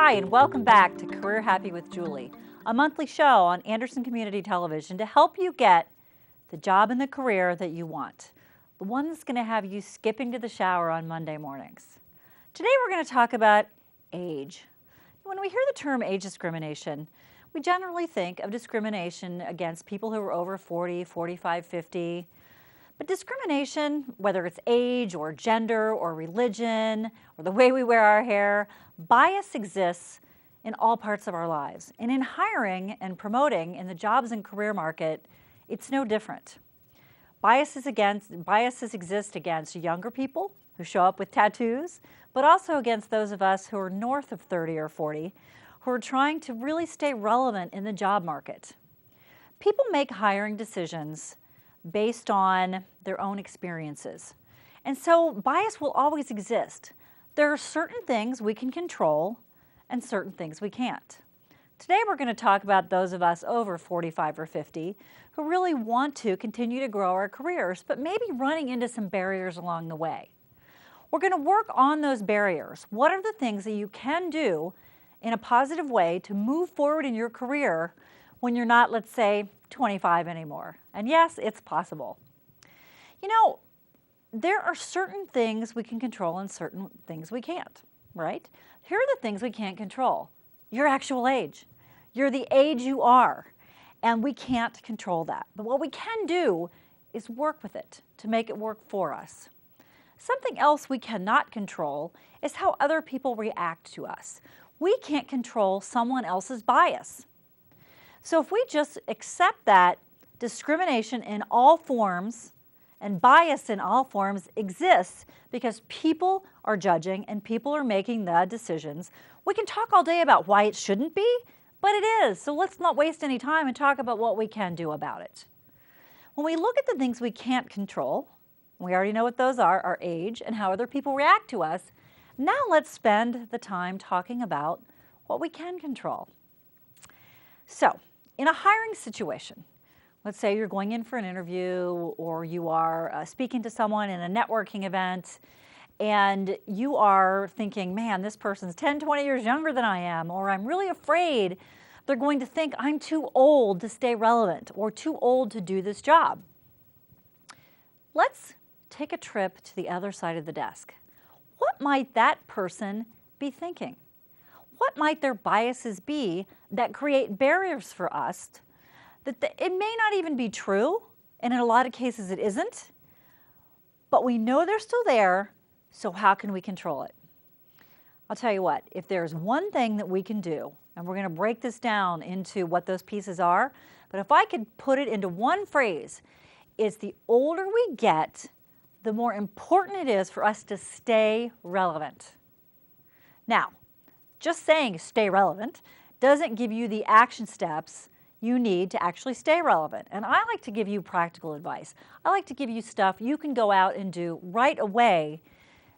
Hi, and welcome back to Career Happy with Julie, a monthly show on Anderson Community Television to help you get the job and the career that you want, the one that's going to have you skipping to the shower on Monday mornings. Today we're going to talk about age. When we hear the term age discrimination, we generally think of discrimination against people who are over 40, 45, 50. But discrimination, whether it's age or gender or religion or the way we wear our hair, bias exists in all parts of our lives. And in hiring and promoting in the jobs and career market, it's no different. Biases exist against younger people who show up with tattoos, but also against those of us who are north of 30 or 40 who are trying to really stay relevant in the job market. People make hiring decisions based on their own experiences. And so bias will always exist. There are certain things we can control and certain things we can't. Today we're going to talk about those of us over 45 or 50 who really want to continue to grow our careers, but maybe running into some barriers along the way. We're going to work on those barriers. What are the things that you can do in a positive way to move forward in your career when you're not, let's say, 25 anymore? And yes, it's possible. You know, there are certain things we can control and certain things we can't, right? Here are the things we can't control. Your actual age. You're the age you are, and we can't control that. But what we can do is work with it to make it work for us. Something else we cannot control is how other people react to us. We can't control someone else's bias. So if we just accept that discrimination in all forms and bias in all forms exists because people are judging and people are making the decisions, we can talk all day about why it shouldn't be, but it is. So let's not waste any time and talk about what we can do about it. When we look at the things we can't control, we already know what those are, our age and how other people react to us. Now let's spend the time talking about what we can control. So, in a hiring situation, let's say you're going in for an interview or you are speaking to someone in a networking event and you are thinking, man, this person's 10, 20 years younger than I am, or I'm really afraid they're going to think I'm too old to stay relevant or too old to do this job. Let's take a trip to the other side of the desk. What might that person be thinking? What might their biases be that create barriers for us that it may not even be true, and in a lot of cases it isn't, but we know they're still there, so how can we control it? I'll tell you what, if there's one thing that we can do, and we're going to break this down into what those pieces are, but if I could put it into one phrase, it's the older we get, the more important it is for us to stay relevant. Now, just saying stay relevant doesn't give you the action steps you need to actually stay relevant. And I like to give you practical advice. I like to give you stuff you can go out and do right away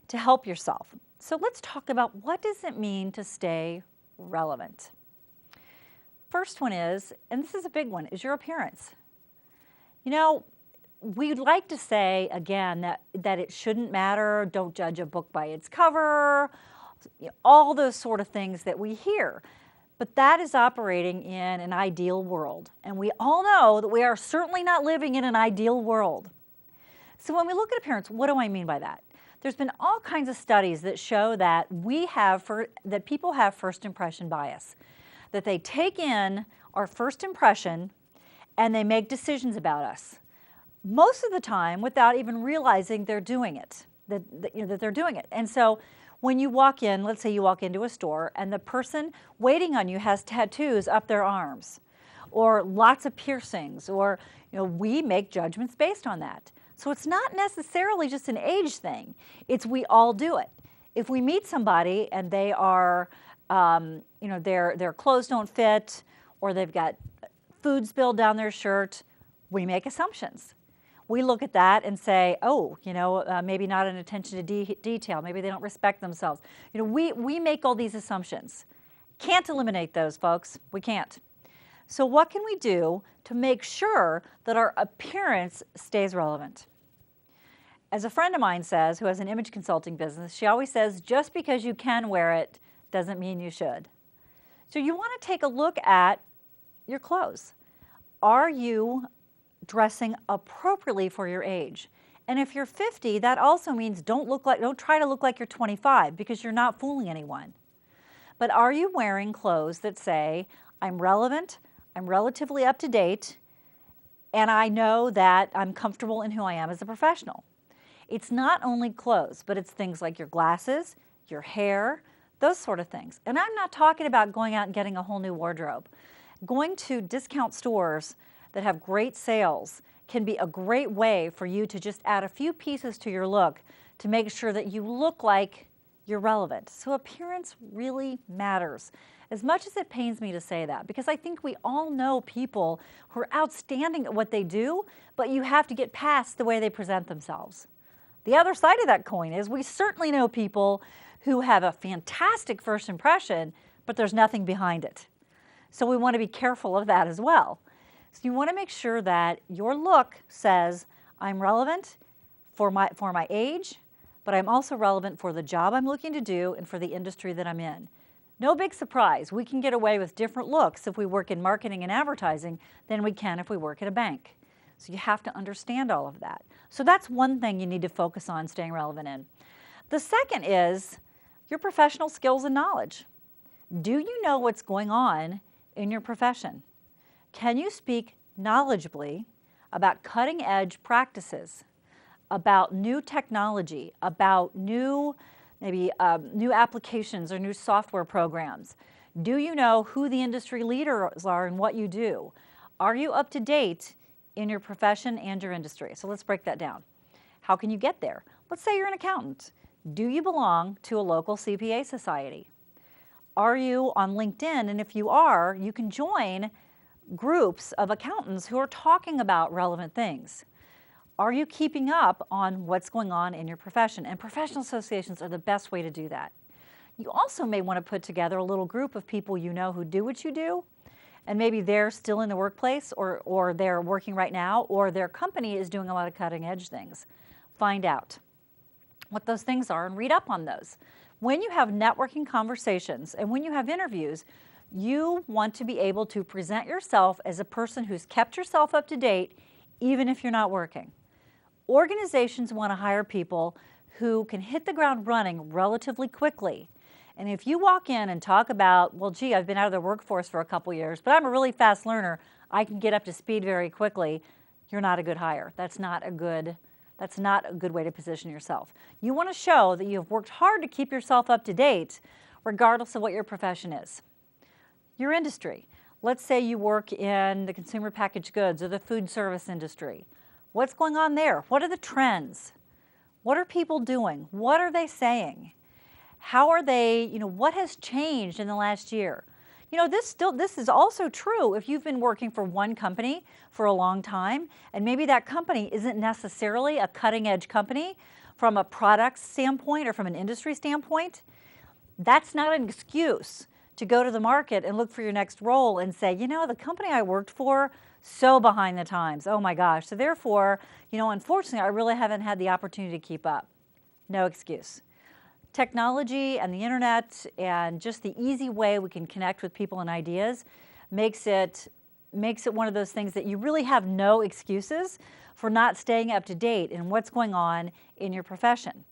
to help yourself. So let's talk about what does it mean to stay relevant. First one is, and this is a big one, is your appearance. You know, we'd like to say, again, that it shouldn't matter, don't judge a book by its cover, all those sort of things that we hear. But that is operating in an ideal world. And we all know that we are certainly not living in an ideal world. So when we look at appearance, what do I mean by that? There's been all kinds of studies that show that that people have first impression bias, that they take in our first impression and they make decisions about us. Most of the time without even realizing they're doing it, that they're doing it. And so when you walk in, let's say you walk into a store and the person waiting on you has tattoos up their arms or lots of piercings, or we make judgments based on that. So it's not necessarily just an age thing. It's we all do it. If we meet somebody and they are, their clothes don't fit or they've got food spilled down their shirt, we make assumptions. We look at that and say, oh, maybe not an attention to detail. Maybe they don't respect themselves. We make all these assumptions. Can't eliminate those, folks. We can't. So what can we do to make sure that our appearance stays relevant? As a friend of mine says, who has an image consulting business, she always says, just because you can wear it doesn't mean you should. So you want to take a look at your clothes. Are you dressing appropriately for your age? And if you're 50, that also means don't try to look like you're 25, because you're not fooling anyone. But are you wearing clothes that say, I'm relevant, I'm relatively up to date, and I know that I'm comfortable in who I am as a professional? It's not only clothes, but it's things like your glasses, your hair, those sort of things. And I'm not talking about going out and getting a whole new wardrobe. Going to discount stores that have great sales can be a great way for you to just add a few pieces to your look to make sure that you look like you're relevant. So appearance really matters. As much as it pains me to say that, because I think we all know people who are outstanding at what they do, but you have to get past the way they present themselves. The other side of that coin is we certainly know people who have a fantastic first impression, but there's nothing behind it. So we want to be careful of that as well. So you want to make sure that your look says, I'm relevant for my age, but I'm also relevant for the job I'm looking to do and for the industry that I'm in. No big surprise, we can get away with different looks if we work in marketing and advertising than we can if we work at a bank. So you have to understand all of that. So that's one thing you need to focus on staying relevant in. The second is your professional skills and knowledge. Do you know what's going on in your profession? Can you speak knowledgeably about cutting edge practices, about new technology, about new applications or new software programs? Do you know who the industry leaders are and what you do? Are you up to date in your profession and your industry? So let's break that down. How can you get there? Let's say you're an accountant. Do you belong to a local CPA society? Are you on LinkedIn? And if you are, you can join groups of accountants who are talking about relevant things. Are you keeping up on what's going on in your profession? And professional associations are the best way to do that. You also may want to put together a little group of people you know who do what you do, and maybe they're still in the workplace or they're working right now, or their company is doing a lot of cutting edge things. Find out what those things are and read up on those. When you have networking conversations and when you have interviews, you want to be able to present yourself as a person who's kept yourself up to date, even if you're not working. Organizations want to hire people who can hit the ground running relatively quickly. And if you walk in and talk about, well, gee, I've been out of the workforce for a couple years, but I'm a really fast learner, I can get up to speed very quickly, you're not a good hire. That's not a good way to position yourself. You want to show that you've worked hard to keep yourself up to date, regardless of what your profession is. Your industry. Let's say you work in the consumer packaged goods or the food service industry. What's going on there? What are the trends? What are people doing? What are they saying? How are they, what has changed in the last year? This is also true if you've been working for one company for a long time, and maybe that company isn't necessarily a cutting edge company from a product standpoint or from an industry standpoint. That's not an excuse to go to the market and look for your next role and say, the company I worked for, so behind the times, oh my gosh. So therefore, unfortunately, I really haven't had the opportunity to keep up. No excuse. Technology and the internet and just the easy way we can connect with people and ideas makes it one of those things that you really have no excuses for not staying up to date in what's going on in your profession.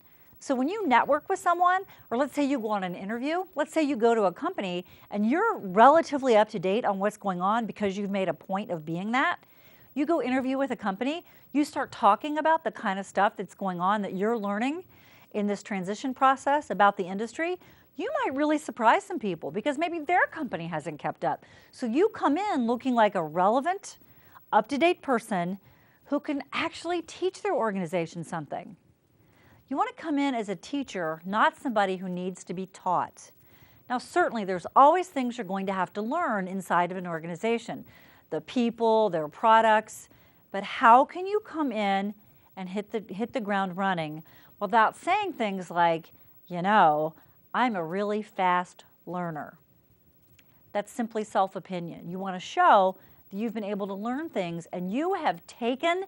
So when you network with someone, or let's say you go on an interview, let's say you go to a company and you're relatively up to date on what's going on because you've made a point of being that, you go interview with a company, you start talking about the kind of stuff that's going on that you're learning in this transition process about the industry, you might really surprise some people because maybe their company hasn't kept up. So you come in looking like a relevant, up-to-date person who can actually teach their organization something. You want to come in as a teacher, not somebody who needs to be taught. Now, certainly there's always things you're going to have to learn inside of an organization, the people, their products, but how can you come in and hit the ground running without saying things like, I'm a really fast learner. That's simply self-opinion. You want to show that you've been able to learn things and you have taken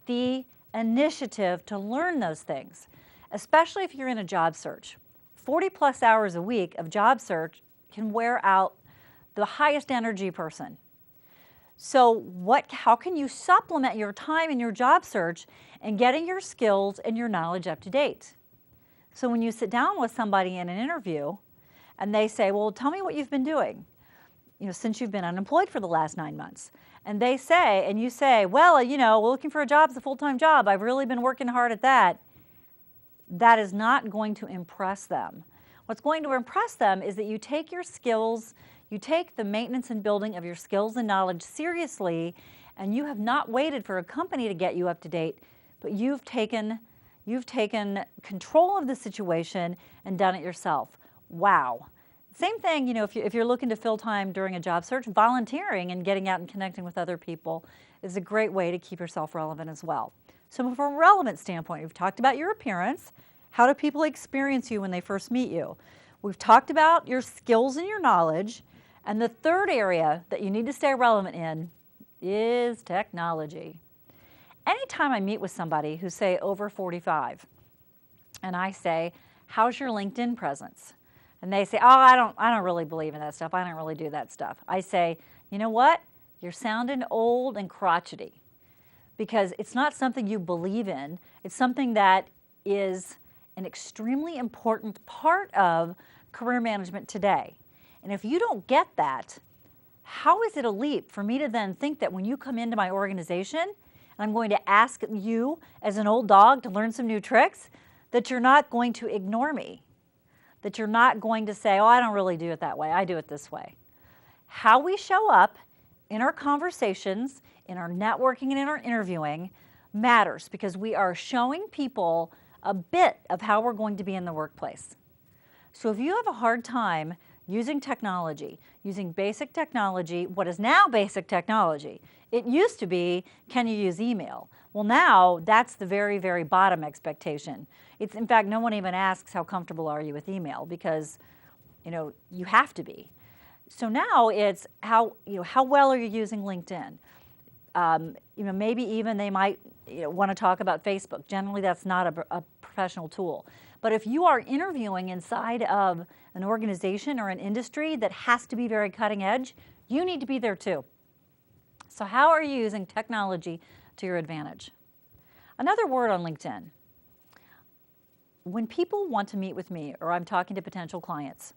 the initiative to learn those things, especially if you're in a job search. 40 plus hours a week of job search can wear out the highest energy person. So how can you supplement your time in your job search and getting your skills and your knowledge up to date? So when you sit down with somebody in an interview and they say, well, tell me what you've been doing, since you've been unemployed for the last 9 months. And they say, and you say, well, looking for a job is a full-time job. I've really been working hard at that. That is not going to impress them. What's going to impress them is that you take your skills, you take the maintenance and building of your skills and knowledge seriously, and you have not waited for a company to get you up to date, but you've taken control of the situation and done it yourself. Wow. Same thing, if you're looking to fill time during a job search, volunteering and getting out and connecting with other people is a great way to keep yourself relevant as well. So from a relevant standpoint, we've talked about your appearance. How do people experience you when they first meet you? We've talked about your skills and your knowledge. And the third area that you need to stay relevant in is technology. Anytime I meet with somebody who's, say, over 45, and I say, how's your LinkedIn presence? And they say, oh, I don't really believe in that stuff. I don't really do that stuff. I say, you know what? You're sounding old and crotchety, because it's not something you believe in. It's something that is an extremely important part of career management today. And if you don't get that, how is it a leap for me to then think that when you come into my organization and I'm going to ask you as an old dog to learn some new tricks, that you're not going to ignore me, that you're not going to say, oh, I don't really do it that way, I do it this way. How we show up in our conversations, in our networking and in our interviewing matters, because we are showing people a bit of how we're going to be in the workplace. So if you have a hard time using technology, using basic technology, what is now basic technology, it used to be, can you use email? Well, now that's the very, very bottom expectation. In fact, no one even asks how comfortable are you with email, because you have to be. So now it's how well are you using LinkedIn? Maybe even they might want to talk about Facebook. Generally, that's not a professional tool. But if you are interviewing inside of an organization or an industry that has to be very cutting edge, you need to be there too. So how are you using technology to your advantage? Another word on LinkedIn. When people want to meet with me or I'm talking to potential clients,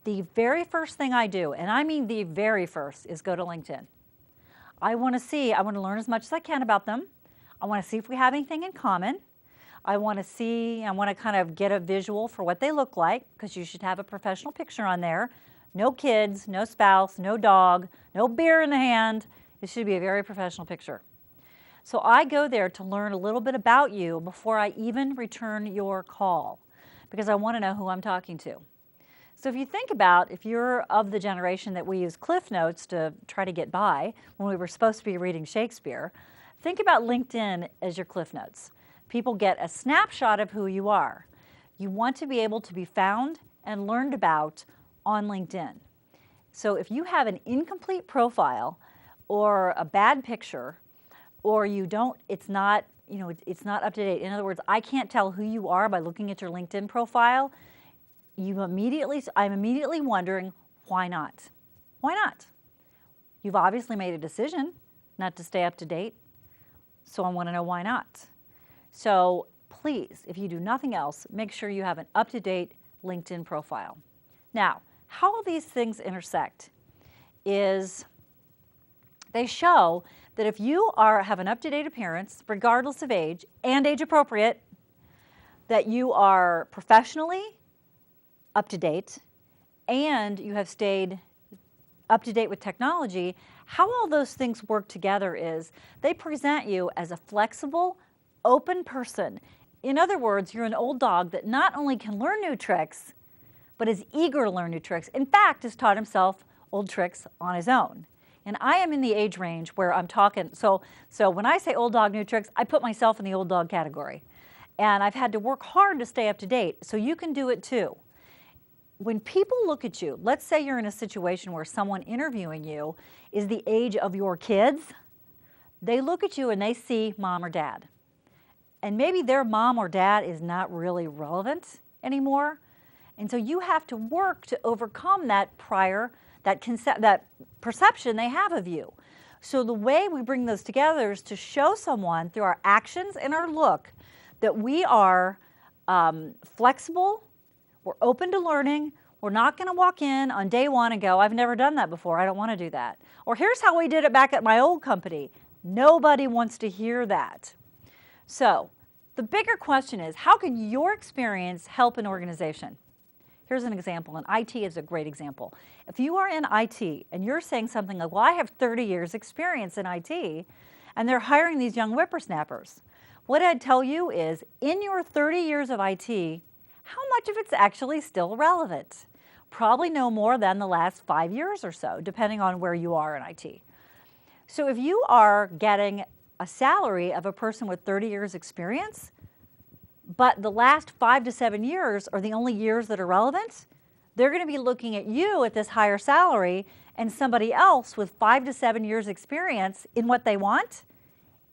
the very first thing I do, and I mean the very first, is go to LinkedIn. I want to learn as much as I can about them. I want to see if we have anything in common. I want to kind of get a visual for what they look like, because you should have a professional picture on there. No kids, no spouse, no dog, no beer in the hand. It should be a very professional picture. So I go there to learn a little bit about you before I even return your call, because I want to know who I'm talking to. So if you think about, if you're of the generation that we use Cliff Notes to try to get by when we were supposed to be reading Shakespeare, think about LinkedIn as your Cliff Notes. People get a snapshot of who you are. You want to be able to be found and learned about on LinkedIn. So if you have an incomplete profile or a bad picture, or it's not up to date. In other words, I can't tell who you are by looking at your LinkedIn profile. I'm immediately wondering, why not? Why not? You've obviously made a decision not to stay up to date, so I want to know why not. So please, if you do nothing else, make sure you have an up-to-date LinkedIn profile. Now, how these things intersect is they show that if you have an up-to-date appearance, regardless of age, and age appropriate, that you are professionally up to date, and you have stayed up to date with technology, how all those things work together is they present you as a flexible, open person. In other words, you're an old dog that not only can learn new tricks, but is eager to learn new tricks. In fact, has taught himself old tricks on his own. And I am in the age range where I'm talking, so when I say old dog new tricks, I put myself in the old dog category. And I've had to work hard to stay up to date, so you can do it too. When people look at you, let's say you're in a situation where someone interviewing you is the age of your kids, they look at you and they see mom or dad. And maybe their mom or dad is not really relevant anymore. And so you have to work to overcome that that perception they have of you. So the way we bring those together is to show someone through our actions and our look that we are flexible, we're open to learning, we're not going to walk in on day one and go, I've never done that before, I don't want to do that. Or here's how we did it back at my old company. Nobody wants to hear that. So the bigger question is, how can your experience help an organization? Here's an example, and IT is a great example. If you are in IT and you're saying something like, well, I have 30 years experience in IT, and they're hiring these young whippersnappers, what I'd tell you is, in your 30 years of IT, how much of it's actually still relevant? Probably no more than the last 5 years or so, depending on where you are in IT. So if you are getting a salary of a person with 30 years experience, but the last 5 to 7 years are the only years that are relevant, they're going to be looking at you at this higher salary and somebody else with 5 to 7 years experience in what they want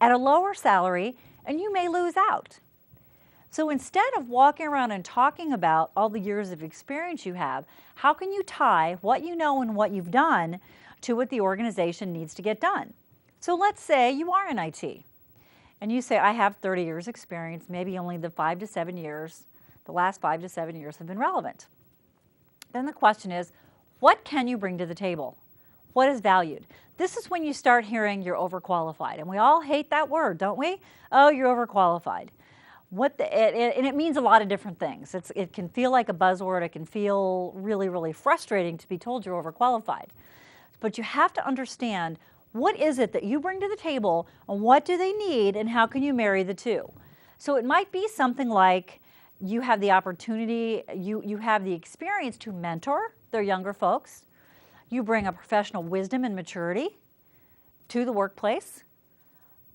at a lower salary, and you may lose out. So instead of walking around and talking about all the years of experience you have, how can you tie what you know and what you've done to what the organization needs to get done? So let's say you are in IT and you say, I have 30 years experience, maybe only the 5 to 7 years, the last 5 to 7 years have been relevant. Then the question is, what can you bring to the table? What is valued? This is when you start hearing you're overqualified. And we all hate that word, don't we? Oh, you're overqualified. And it means a lot of different things. It can feel like a buzzword. It can feel really, really frustrating to be told you're overqualified. But you have to understand, what is it that you bring to the table, and what do they need, and how can you marry the two? So it might be something like you have the opportunity, you have the experience to mentor their younger folks. You bring a professional wisdom and maturity to the workplace.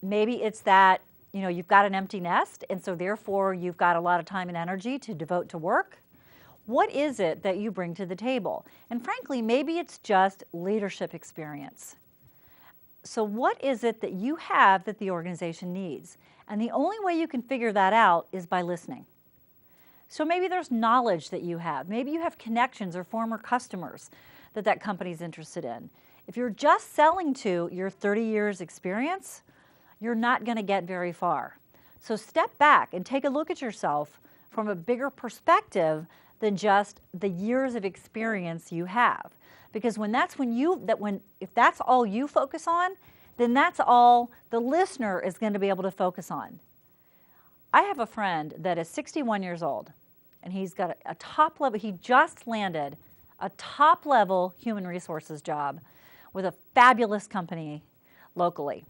Maybe it's that you've got an empty nest, and so therefore you've got a lot of time and energy to devote to work. What is it that you bring to the table? And frankly, maybe it's just leadership experience. So what is it that you have that the organization needs? And the only way you can figure that out is by listening. So maybe there's knowledge that you have. Maybe you have connections or former customers that company's interested in. If you're just selling to your 30 years experience, you're not going to get very far. So step back and take a look at yourself from a bigger perspective than just the years of experience you have. Because if that's all you focus on, then that's all the listener is going to be able to focus on. I have a friend that is 61 years old, and he's got a top level, he just landed a top level human resources job with a fabulous company locally.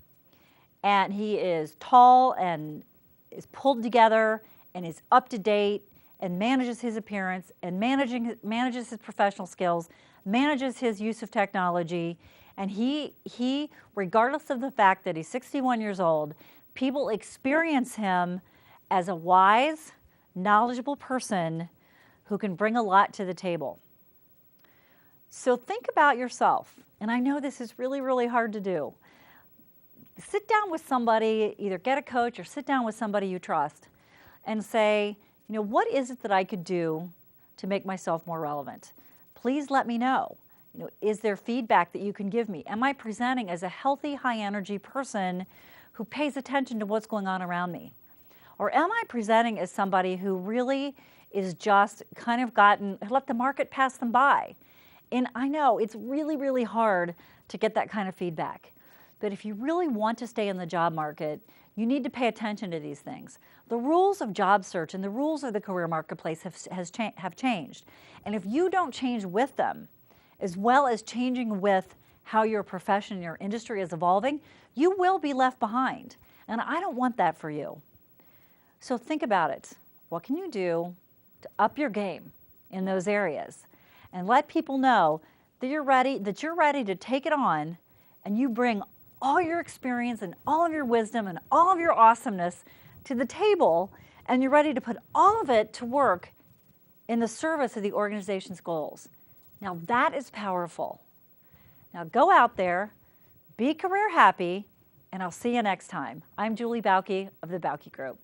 And he is tall and is pulled together and is up to date and manages his appearance and manages his professional skills, manages his use of technology. And he, regardless of the fact that he's 61 years old, people experience him as a wise, knowledgeable person who can bring a lot to the table. So think about yourself, and I know this is really, really hard to do. Sit down with somebody, either get a coach or sit down with somebody you trust and say, what is it that I could do to make myself more relevant? Please let me know. Is there feedback that you can give me? Am I presenting as a healthy, high-energy person who pays attention to what's going on around me? Or am I presenting as somebody who really is just kind of let the market pass them by? And I know it's really, really hard to get that kind of feedback. But if you really want to stay in the job market, you need to pay attention to these things. The rules of job search and the rules of the career marketplace have changed. And if you don't change with them, as well as changing with how your profession, your industry is evolving, you will be left behind. And I don't want that for you. So think about it. What can you do to up your game in those areas? And let people know that you're ready to take it on, and you bring all your experience and all of your wisdom and all of your awesomeness to the table, and you're ready to put all of it to work in the service of the organization's goals. Now that is powerful. Now go out there, be career happy, and I'll see you next time. I'm Julie Bauke of the Bauke Group.